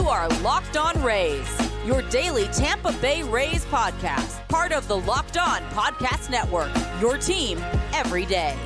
are Locked On Rays, your daily Tampa Bay Rays podcast, part of the Locked On Podcast Network, your team every day.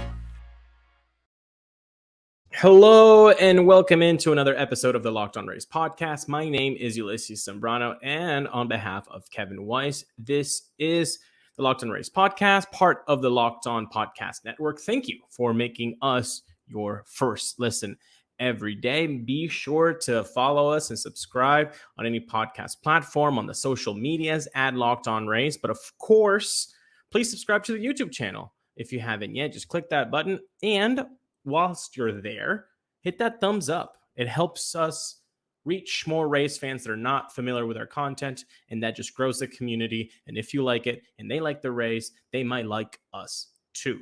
Hello and welcome into another episode of the Locked On Rays podcast. My name is Ulises Sambrano, and on behalf of Kevin Weiss, this is the Locked On Rays podcast, part of the Locked On Podcast Network. Thank you for making us your first listen every day. Be sure to follow us and subscribe on any podcast platform, on the social medias at Locked On Rays. But of course, please subscribe to the YouTube channel if you haven't yet. Just click that button, and whilst you're there, hit that thumbs up. It helps us reach more Rays fans that are not familiar with our content, and that just grows the community. And if you like it and they like the Rays, they might like us too.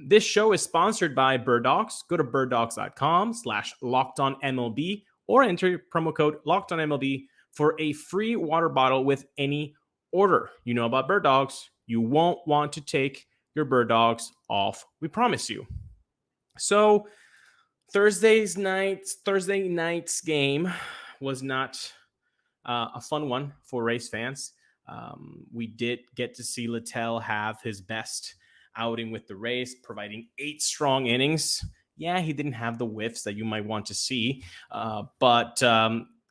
This show is sponsored by birddogs. Go to birddogs.com/LockedOnMLB or enter promo code LockedOnMLB for a free water bottle with any order. You know about bird dogs. You won't want to take your bird dogs off. We promise you. So Thursday night's game was not a fun one for Rays fans. We did get to see Little have his best outing with the Rays, providing 8 strong innings. Yeah, he didn't have the whiffs that you might want to see, but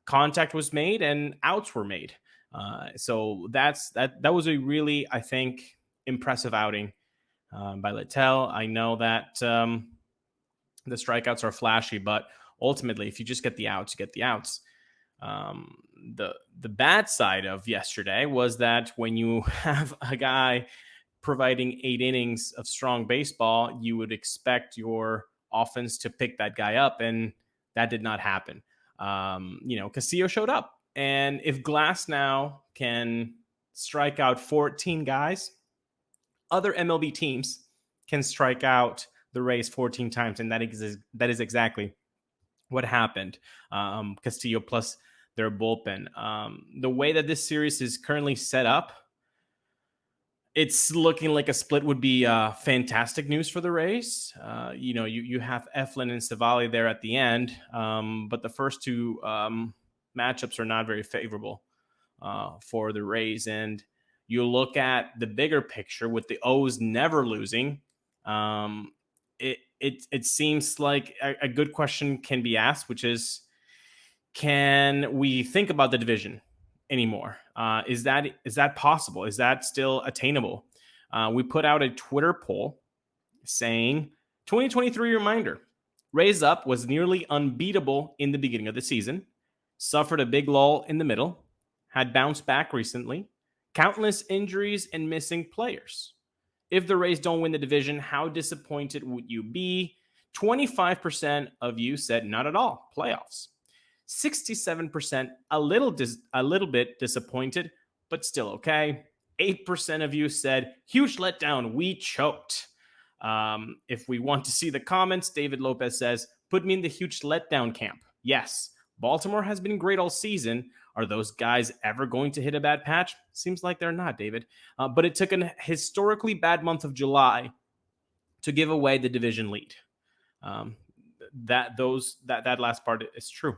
contact was made and outs were made. So that was a really, I think, impressive outing by Little. I know that the strikeouts are flashy, but ultimately, if you just get the outs, you get the outs. The bad side of yesterday was that when you have a guy providing 8 innings of strong baseball, you would expect your offense to pick that guy up, and that did not happen. Castillo showed up, and if Glass now can strike out 14 guys, other MLB teams can strike out the Rays 14 times, and that is exactly what happened. Castillo plus their bullpen. The way that this series is currently set up, it's looking like a split would be fantastic news for the Rays. You have Eflin and Savali there at the end, but the first two matchups are not very favorable for the Rays. And you look at the bigger picture with the O's never losing. It seems like a good question can be asked, which is, can we think about the division anymore? Is that possible? Is that still attainable? We put out a Twitter poll saying 2023 reminder. Rays Up was nearly unbeatable in the beginning of the season, suffered a big lull in the middle, had bounced back recently, countless injuries and missing players. If the Rays don't win the division, how disappointed would you be? 25% of you said not at all, playoffs. 67% a little bit disappointed, but still okay. 8% of you said huge letdown, we choked. If we want to see the comments, David Lopez says, put me in the huge letdown camp. Yes, Baltimore has been great all season. Are those guys ever going to hit a bad patch? Seems like they're not, David. But it took a historically bad month of July to give away the division lead. That last part is true.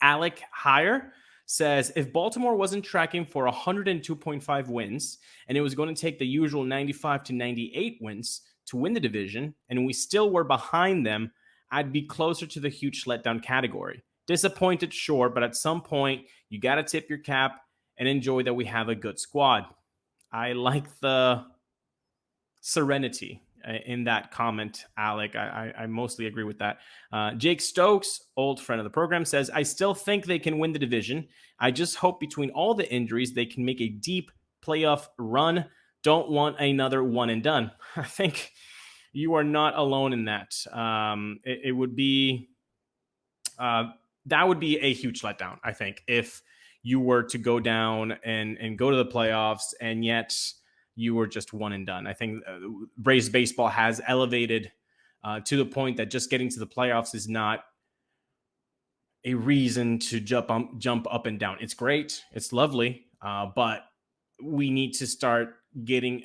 Alec Heyer says, if Baltimore wasn't tracking for 102.5 wins and it was going to take the usual 95 to 98 wins to win the division, and we still were behind them, I'd be closer to the huge letdown category. Disappointed, sure, but at some point, you got to tip your cap and enjoy that we have a good squad. I like the serenity in that comment, Alec. I mostly agree with that. Jake Stokes, old friend of the program, says, I still think they can win the division. I just hope between all the injuries, they can make a deep playoff run. Don't want another one and done. I think you are not alone in that. It would be... that would be a huge letdown, I think, if you were to go down and go to the playoffs and yet you were just one and done. I think Rays baseball has elevated to the point that just getting to the playoffs is not a reason to jump up and down. It's great. It's lovely. But we need to start getting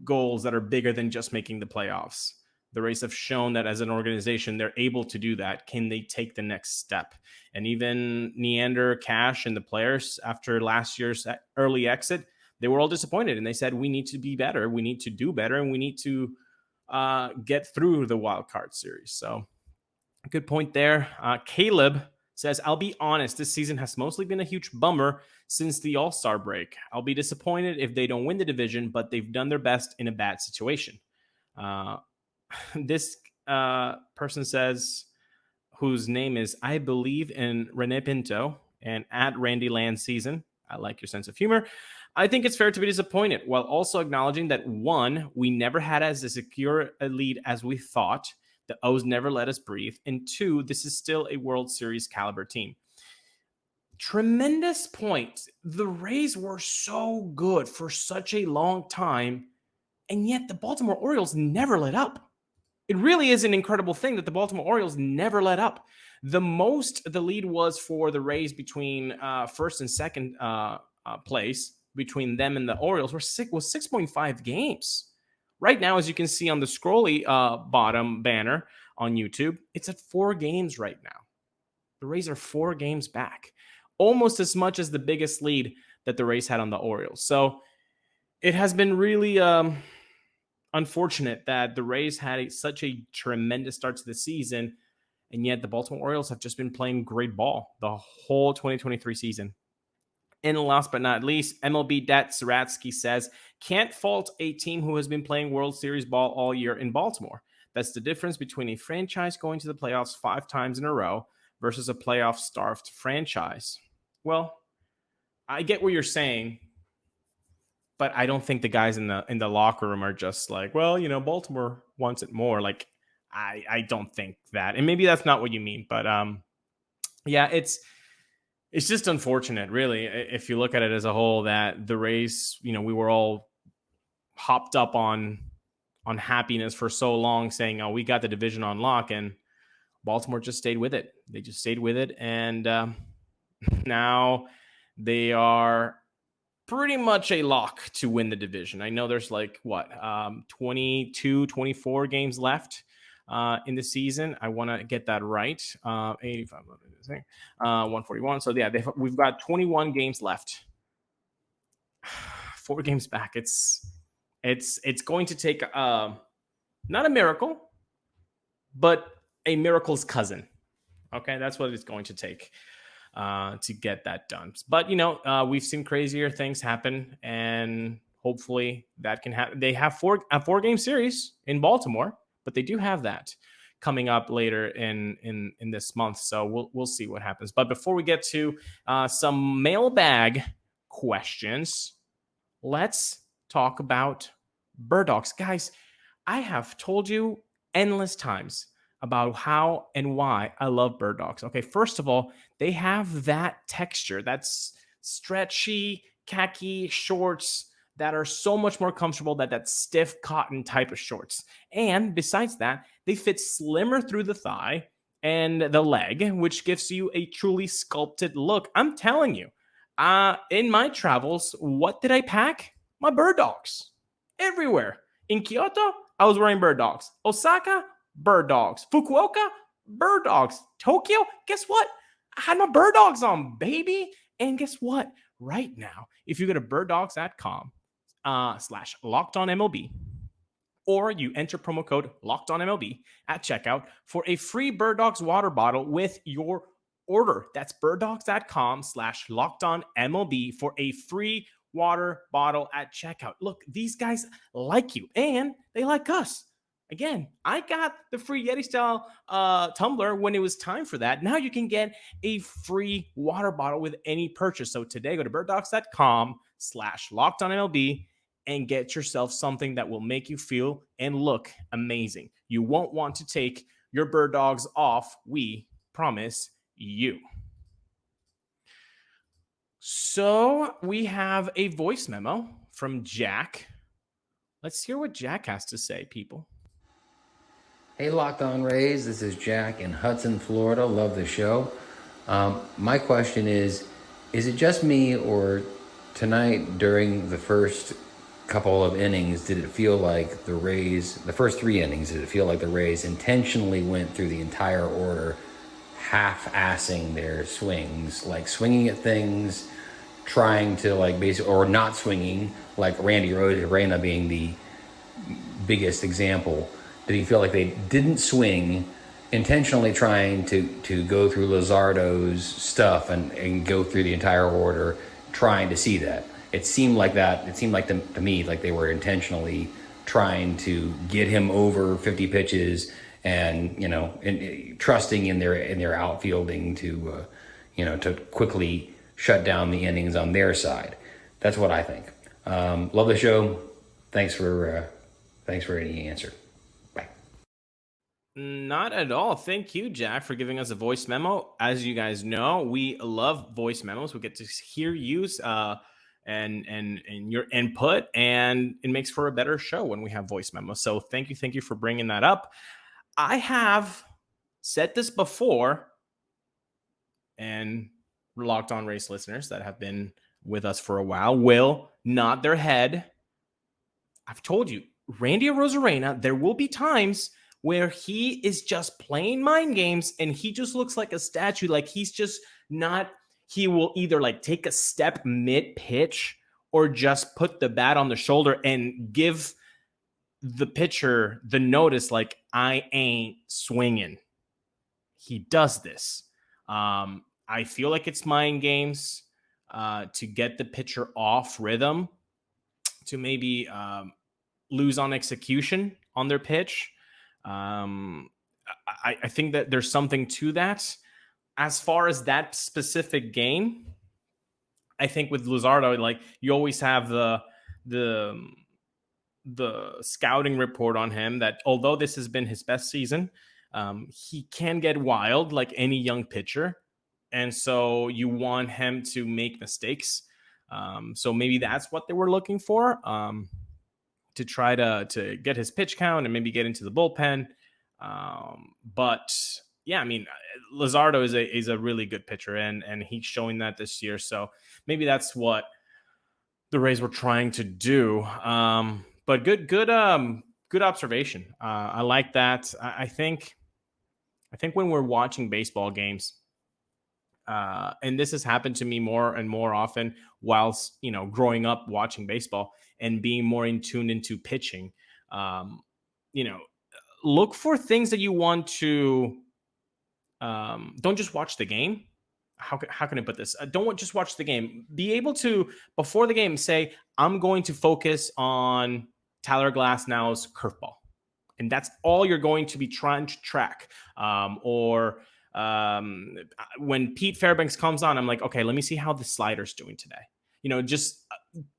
goals that are bigger than just making the playoffs. The Rays have shown that as an organization, they're able to do that. Can they take the next step? And even Neander, Cash, and the players after last year's early exit, they were all disappointed. And they said, we need to be better. We need to do better. And we need to get through the wild card series. So good point there. Caleb says, I'll be honest, this season has mostly been a huge bummer since the All-Star break. I'll be disappointed if they don't win the division, but they've done their best in a bad situation. This person says, whose name is, I believe in Rene Pinto and at Randy Land season. I like your sense of humor. I think it's fair to be disappointed while also acknowledging that, one, we never had as secure a lead as we thought. The O's never let us breathe. And two, this is still a World Series caliber team. Tremendous point. The Rays were so good for such a long time, and yet the Baltimore Orioles never let up. It really is an incredible thing that the Baltimore Orioles never let up. The most the lead was for the Rays between first and second place between them and the Orioles was 6.5 games. Right now, as you can see on the scrolly bottom banner on YouTube, it's at 4 games right now. The Rays are 4 games back, almost as much as the biggest lead that the Rays had on the Orioles. So it has been really unfortunate that the Rays had such a tremendous start to the season, and yet the Baltimore Orioles have just been playing great ball the whole 2023 season. And last but not least, MLB Dat Saratsky says, can't fault a team who has been playing World Series ball all year in Baltimore. That's the difference between a franchise going to the playoffs 5 times in a row versus a playoff-starved franchise. Well, I get what you're saying, but I don't think the guys in the locker room are just like, well, Baltimore wants it more. Like, I don't think that. And maybe that's not what you mean, but yeah, it's just unfortunate, really, if you look at it as a whole, that the Rays, we were all hopped up on happiness for so long, saying, oh, we got the division on lock, and Baltimore just stayed with it. They just stayed with it, and now they are pretty much a lock to win the division. I know there's 22, 24 games left in the season. I want to get that right. 85, 141. So yeah, we've got 21 games left. 4 games back. It's going to take not a miracle, but a miracle's cousin. Okay, that's what it's going to take to get that done. But we've seen crazier things happen, and hopefully that can happen. They have a 4-game series in Baltimore, but they do have that coming up later in this month. So we'll see what happens. But before we get to some mailbag questions, let's talk about bird dogs. Guys, I have told you endless times about how and why I love bird dogs. Okay, first of all, they have that texture, that's stretchy khaki shorts that are so much more comfortable than that stiff cotton type of shorts. And besides that, they fit slimmer through the thigh and the leg, which gives you a truly sculpted look. I'm telling you, in my travels, what did I pack? My bird dogs. Everywhere. In Kyoto, I was wearing bird dogs. Osaka, bird dogs. Fukuoka, bird dogs. Tokyo, guess what? I had my bird dogs on, baby. And guess what? Right now, if you go to birddogs.com /LockedOnMLB, or you enter promo code LockedOnMLB at checkout for a free Bird Dogs water bottle with your order. That's birddogs.com /LockedOnMLB for a free water bottle at checkout. Look, these guys like you, and they like us. Again, I got the free Yeti style tumbler when it was time for that. Now you can get a free water bottle with any purchase. So today, go to birddogs.com /LockedOnMLB and get yourself something that will make you feel and look amazing. You won't want to take your bird dogs off. We promise you. So we have a voice memo from Jack. Let's hear what Jack has to say, people. Hey, Locked On Rays. This is Jack in Hudson, Florida. Love the show. My question is it just me, or tonight during the first couple of innings, did it feel like the Rays, the first 3 innings, did it feel like the Rays intentionally went through the entire order, half-assing their swings, like swinging at things, trying to like basically, or not swinging, like Randy Arena being the biggest example? Did he feel like they didn't swing, intentionally trying to go through Luzardo's stuff and go through the entire order, trying to see that? It seemed like that. It seemed like to me like they were intentionally trying to get him over 50 pitches and, you know, and trusting in their outfielding to, you know, to quickly shut down the innings on their side. That's what I think. Love the show. Thanks for any answer. Bye. Not at all. Thank you, Jack, for giving us a voice memo. As you guys know, we love voice memos. We get to hear you and your input, and it makes for a better show when we have voice memos. So thank you for bringing that up. I have said this before, and Locked On Race listeners that have been with us for a while will nod their head. I've told you, Randy Arozarena, there will be times where he is just playing mind games and he just looks like a statue. Like he's just not, he will either like take a step mid pitch or just put the bat on the shoulder and give the pitcher the notice, like, I ain't swinging. He does this. I feel like it's mind games to get the pitcher off rhythm, to maybe lose on execution on their pitch. I think that there's something to that. As far as that specific game, I think with Luzardo, like, you always have the scouting report on him that although this has been his best season, he can get wild like any young pitcher. And so you want him to make mistakes. So maybe that's what they were looking for, to try to get his pitch count and maybe get into the bullpen. But yeah, I mean, Luzardo is a really good pitcher, and he's showing that this year. So maybe that's what the Rays were trying to do. But good observation. I like that. I think when we're watching baseball games, and this has happened to me more and more often whilst, you know, growing up watching baseball and being more in tune into pitching, you know, look for things that you want to, don't just watch the game. How can I put this? Don't just watch the game. Be able to, before the game, say, I'm going to focus on Tyler Glasnow's curveball. And that's all you're going to be trying to track. Or when Pete Fairbanks comes on, I'm like, okay, let me see how the slider's doing today. You know, just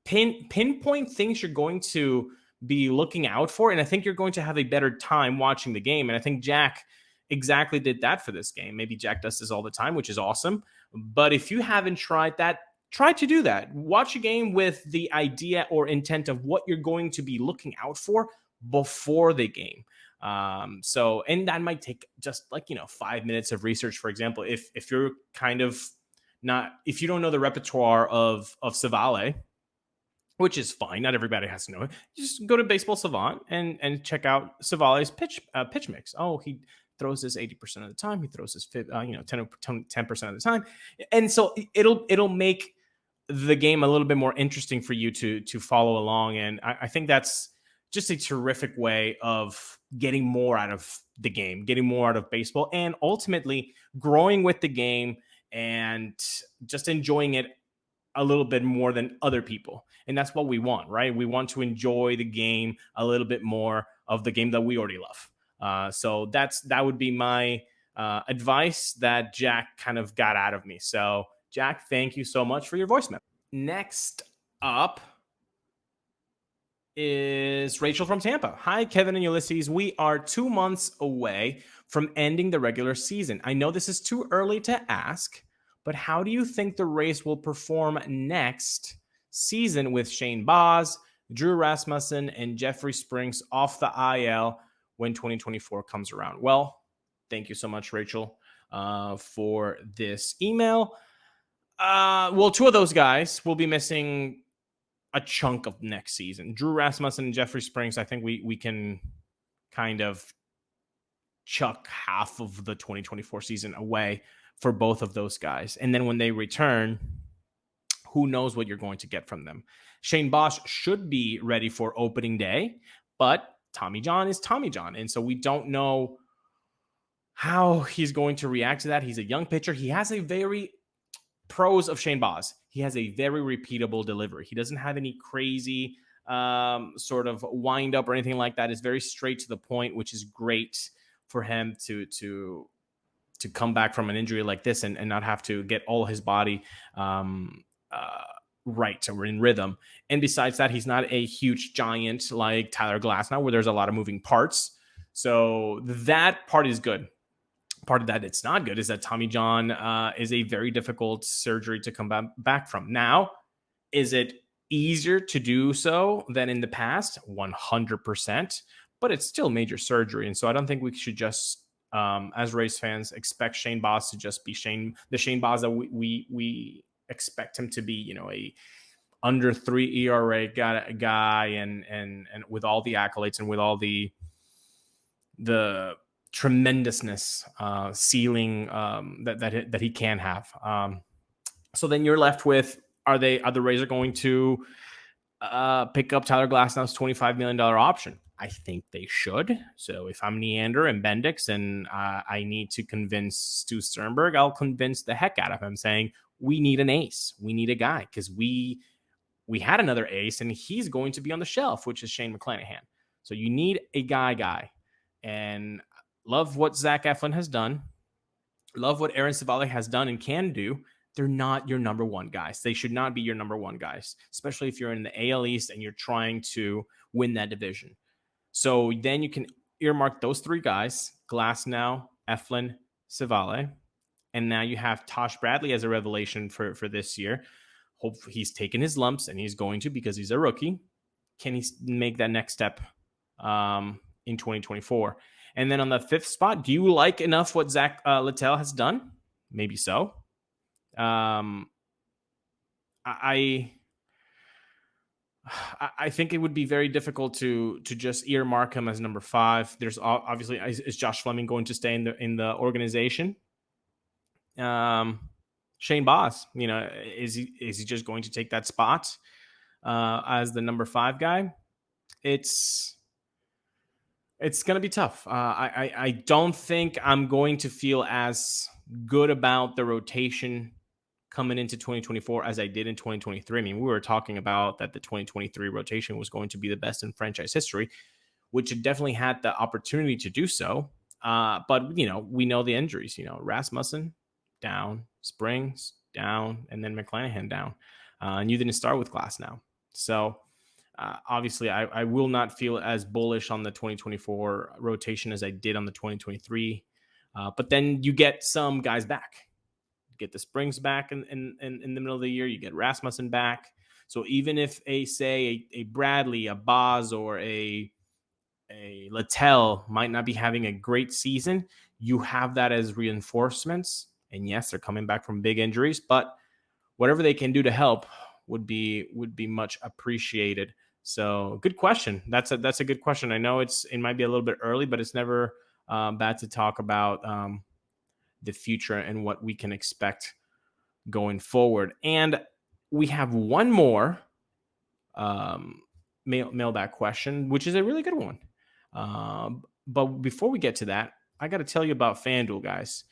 pinpoint things you're going to be looking out for. And I think you're going to have a better time watching the game. And I think Jack exactly did that for this game. Maybe Jack does this all the time, which is awesome. But if you haven't tried that, try to do that. Watch a game with the idea or intent of what you're going to be looking out for before the game. So, and that might take just like, 5 minutes of research, for example. If you're kind of not, if you don't know the repertoire of Savale, which is fine, not everybody has to know it, just go to Baseball Savant and check out Savale's pitch mix. Oh, he throws this 80% of the time. He throws this 10% of the time. And so it'll make the game a little bit more interesting for you to follow along. And I think that's just a terrific way of getting more out of the game, getting more out of baseball, and ultimately growing with the game and just enjoying it a little bit more than other people. And that's what we want, right? We want to enjoy the game a little bit more of the game that we already love. So that would be my advice that Jack kind of got out of me. So Jack, thank you so much for your voice memo. Next up is Rachel from Tampa. Hi, Kevin and Ulises. We are 2 months away from ending the regular season. I know this is too early to ask, but how do you think the Rays will perform next season with Shane Baz, Drew Rasmussen, and Jeffrey Springs off the IL when 2024 comes around? Well, thank you so much, Rachel, for this email. Well, two of those guys will be missing a chunk of next season. Drew Rasmussen and Jeffrey Springs, I think we can kind of chuck half of the 2024 season away for both of those guys. And then when they return, who knows what you're going to get from them. Shane Bosch should be ready for opening day, but Tommy John is Tommy John. And so we don't know how he's going to react to that. He's a young pitcher. He has a very pros of Shane Bosch. He has a very repeatable delivery. He doesn't have any crazy sort of wind up or anything like that. It's very straight to the point, which is great for him to come back from an injury like this and not have to get all his body right, so we're in rhythm. And besides that, he's not a huge giant like Tyler Glasnow, where there's a lot of moving parts. So that part is good. Part of that it's not good is that Tommy John is a very difficult surgery to come back from. Now, is it easier to do so than in the past? 100%, but it's still major surgery. And so I don't think we should just, as Rays fans, expect Shane Bosch to just be the Shane Bosch that we expect him to be, a under 3 ERA guy and with all the accolades and with all the tremendousness ceiling that he can have. So then you're left with, are the Rays going to pick up Tyler Glasnow's $25 million option? I think they should. So if I'm Neander and Bendix and I need to convince Stu Sternberg, I'll convince the heck out of him saying, we need an ace. We need a guy because we had another ace and he's going to be on the shelf, which is Shane McClanahan. So you need a guy. And love what Zach Eflin has done. Love what Aaron Civale has done and can do. They're not your number one guys. They should not be your number one guys, especially if you're in the AL East and you're trying to win that division. So then you can earmark those three guys, Glasnow, Eflin, Civale. And now you have Tosh Bradley as a revelation for this year. Hope he's taken his lumps, and he's going to because he's a rookie. Can he make that next step in 2024? And then on the fifth spot, do you like enough what Zack Little has done? Maybe so. I think it would be very difficult to just earmark him as number 5. There's obviously, is Josh Fleming going to stay in the organization? Shane Bosch, is he just going to take that spot as the number 5 guy? It's going to be tough. I don't think I'm going to feel as good about the rotation coming into 2024 as I did in 2023. I mean, we were talking about that the 2023 rotation was going to be the best in franchise history, which it definitely had the opportunity to do so. But, we know the injuries, Rasmussen down, Springs down, and then McClanahan down. And you didn't start with Glasnow. So obviously I will not feel as bullish on the 2024 rotation as I did on the 2023. But then you get some guys back. You get the Springs back in the middle of the year. You get Rasmussen back. So even if a Bradley, a Boz, or a Littell might not be having a great season, you have that as reinforcements. And yes, they're coming back from big injuries, but whatever they can do to help would be much appreciated. So good question. That's a good question. I know it might be a little bit early, but it's never bad to talk about the future and what we can expect going forward. And we have one more mailbag question, which is a really good one. But before we get to that, I got to tell you about FanDuel, guys.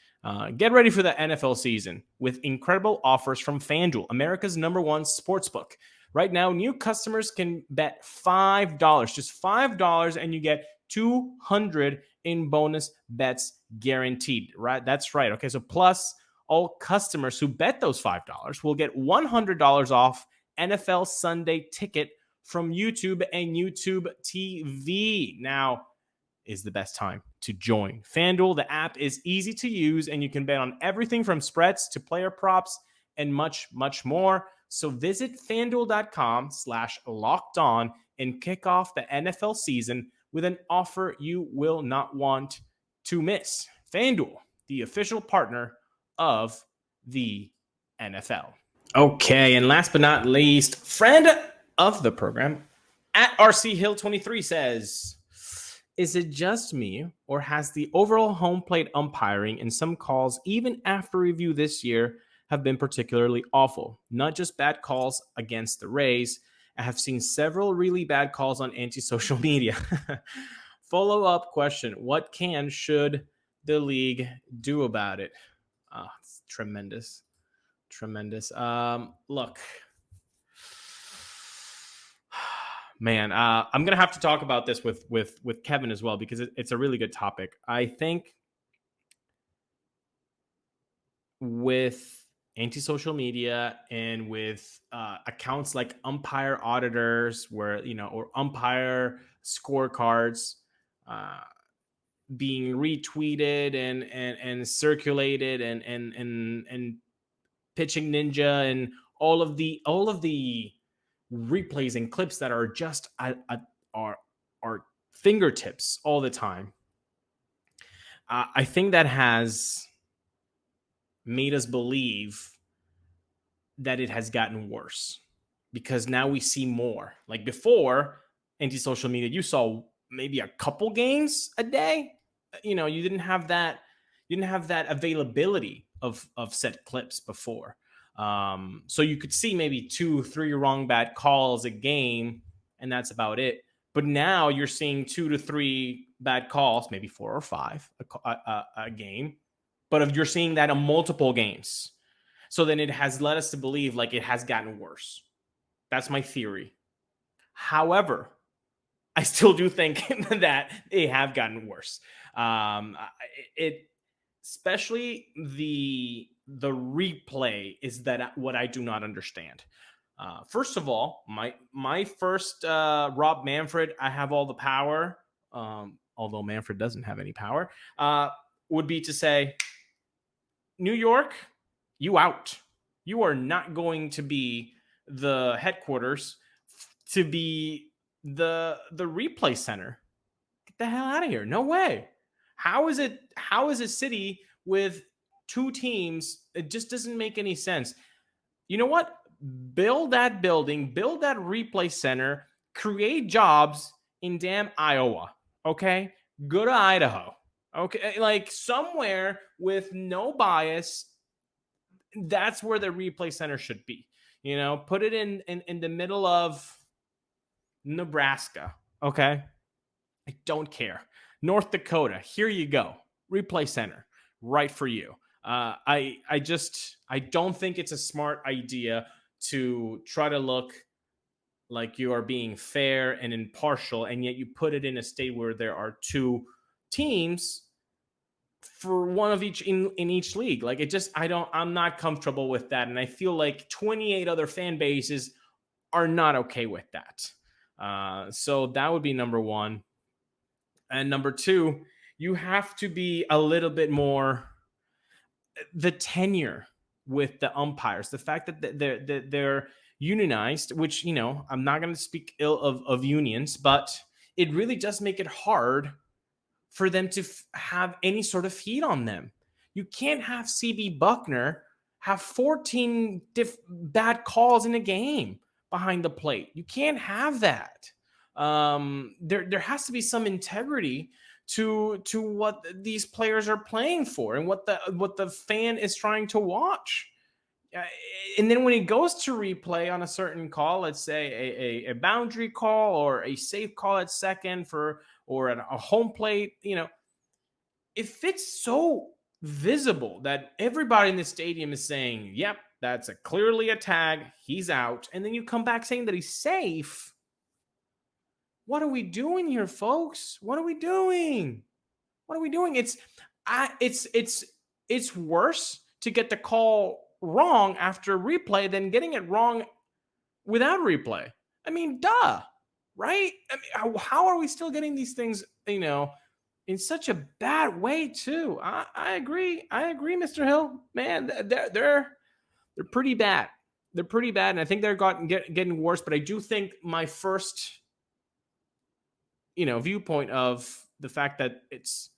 Get ready for the NFL season with incredible offers from FanDuel, America's #1 sportsbook. Right now, new customers can bet $5, just $5, and you get $200 in bonus bets guaranteed, right? That's right. Okay, so plus all customers who bet those $5 will get $100 off NFL Sunday ticket from YouTube and YouTube TV. Now is the best time to join FanDuel. The app is easy to use, and you can bet on everything from spreads to player props and much, much more. So visit FanDuel.com/lockedon and kick off the NFL season with an offer you will not want to miss. FanDuel, the official partner of the NFL. Okay, and last but not least, friend of the program at RC Hill 23 says, is it just me, or has the overall home plate umpiring in some calls, even after review this year, have been particularly awful? Not just bad calls against the Rays. I have seen several really bad calls on anti-social media. Follow-up question. What should the league do about it? It's tremendous. Look, man, I'm gonna have to talk about this with Kevin as well, because it's a really good topic. I think with anti-social media and with accounts like umpire auditors, where or umpire scorecards being retweeted and circulated and pitching ninja and all of the replays and clips that are just at our fingertips all the time. I think that has made us believe that it has gotten worse, because now we see more. Like before anti-social media, you saw maybe a couple games a day. You didn't have that availability of set clips before. So you could see maybe 2-3 wrong bad calls a game, and that's about it. But now you're seeing 2 to 3 bad calls, maybe 4 or 5 a game. But if you're seeing that in multiple games, so then it has led us to believe like it has gotten worse. That's my theory. However, I still do think that they have gotten worse. Especially the replay is that what I do not understand. First of all, my first Rob Manfred, I have all the power, although Manfred doesn't have any power, would be to say, New York, you out. You are not going to be the headquarters to be the replay center. Get the hell out of here. No way. How is a city with 2 teams? It just doesn't make any sense. You know what? Build that building, build that replay center, create jobs in damn Iowa. Okay? Go to Idaho. Okay? Like somewhere with no bias. That's where the replay center should be. Put it in the middle of Nebraska. Okay? I don't care. North Dakota, here you go. Replay center, right for you. I don't think it's a smart idea to try to look like you are being fair and impartial, and yet you put it in a state where there are 2 teams for one of each in each league. Like I'm not comfortable with that. And I feel like 28 other fan bases are not okay with that. So that would be number 1. And number 2, you have to be a little bit more the tenure with the umpires. The fact that they're unionized, which, I'm not going to speak ill of unions, but it really does make it hard for them to have any sort of heat on them. You can't have CB Buckner have 14 bad calls in a game behind the plate. You can't have that. There has to be some integrity to what these players are playing for and what the fan is trying to watch. And then when it goes to replay on a certain call, let's say a boundary call or a safe call at second or a home plate, if it's so visible that everybody in the stadium is saying, yep, that's clearly a tag, he's out, and then you come back saying that he's safe, what are we doing here, folks? What are we doing? It's worse to get the call wrong after replay than getting it wrong without replay. I mean, duh, right? I mean, how are we still getting these things, in such a bad way too? I agree, Mr. Hill. Man, they're pretty bad. They're pretty bad, and I think they're getting worse. But I do think my first, viewpoint of the fact that it's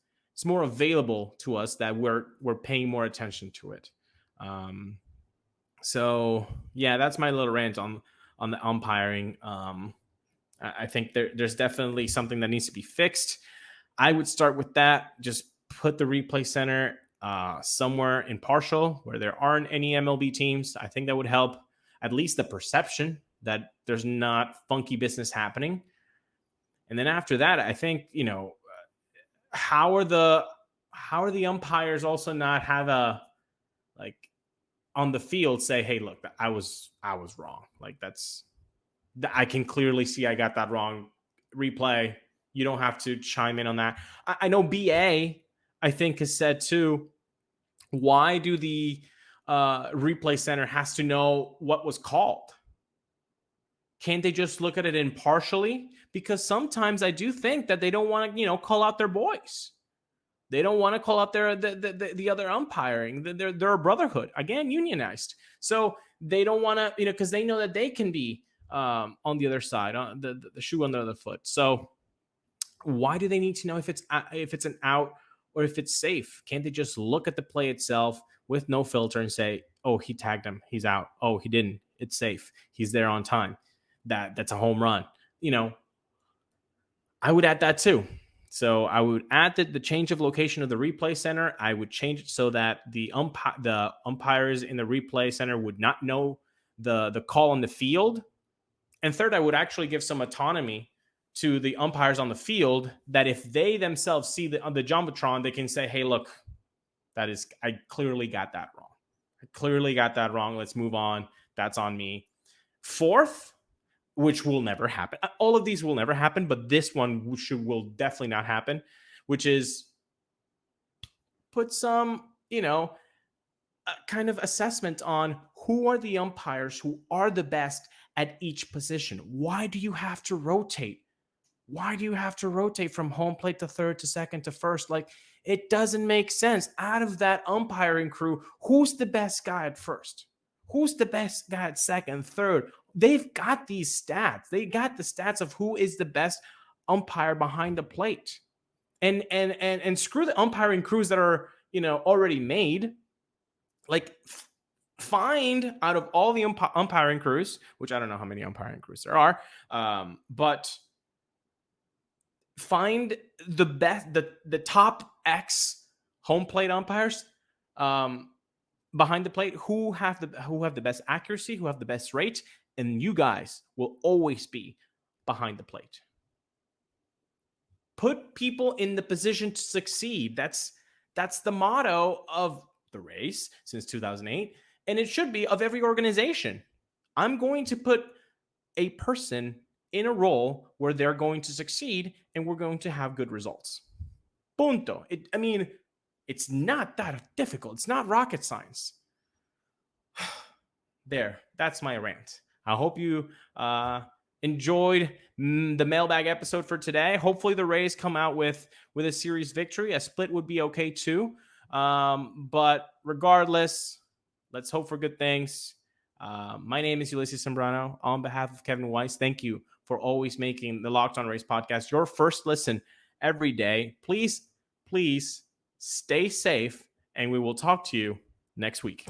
more available to us, that we're paying more attention to it. So yeah, that's my little rant on on the umpiring. I think there's definitely something that needs to be fixed. I would start with that. Just put the replay center somewhere impartial where there aren't any MLB teams. I think that would help at least the perception that there's not funky business happening. And then after that, I think, how are the umpires also not have a, like, on the field say, hey, look, I was wrong. Like, I can clearly see I got that wrong. Replay. You don't have to chime in on that. I know BA, I think, has said too, why do the replay center has to know what was called? Can't they just look at it impartially? Because sometimes I do think that they don't want to, call out their boys. They don't want to call out the other umpiring. They're a brotherhood, again, unionized. So they don't want to, because they know that they can be on the other side, on the shoe on the other foot. So why do they need to know if it's an out or if it's safe? Can't they just look at the play itself with no filter and say, oh, he tagged him, he's out. Oh, he didn't, it's safe, he's there on time. That's a home run. I would add that too. So I would add the change of location of the replay center. I would change it so that the umpires in the replay center would not know the call on the field. And third, I would actually give some autonomy to the umpires on the field, that if they themselves see on the jumbotron, they can say, hey, look, I clearly got that wrong. Let's move on. That's on me. Fourth, which will never happen. All of these will never happen, but this one will definitely not happen, which is put some, kind of assessment on who are the umpires who are the best at each position. Why do you have to rotate? Why do you have to rotate from home plate to third to second to first? Like, it doesn't make sense. Out of that umpiring crew, who's the best guy at first? Who's the best guy at second, third? They've got these stats. They got the stats of who is the best umpire behind the plate. And screw the umpiring crews that are, already made. Like, find out of all the umpiring crews, which I don't know how many umpiring crews there are, but find the best, the top X home plate umpires behind the plate who have the best accuracy, who have the best rate, and you guys will always be behind the plate. Put people in the position to succeed. That's the motto of the Rays since 2008, and it should be of every organization. I'm going to put a person in a role where they're going to succeed and we're going to have good results. Punto. It's not that difficult. It's not rocket science. There, that's my rant. I hope you enjoyed the mailbag episode for today. Hopefully the Rays come out with a series victory. A split would be okay too. But regardless, let's hope for good things. My name is Ulises Sambrano. On behalf of Kevin Weiss, thank you for always making the Locked On Rays podcast your first listen every day. Please stay safe, and we will talk to you next week.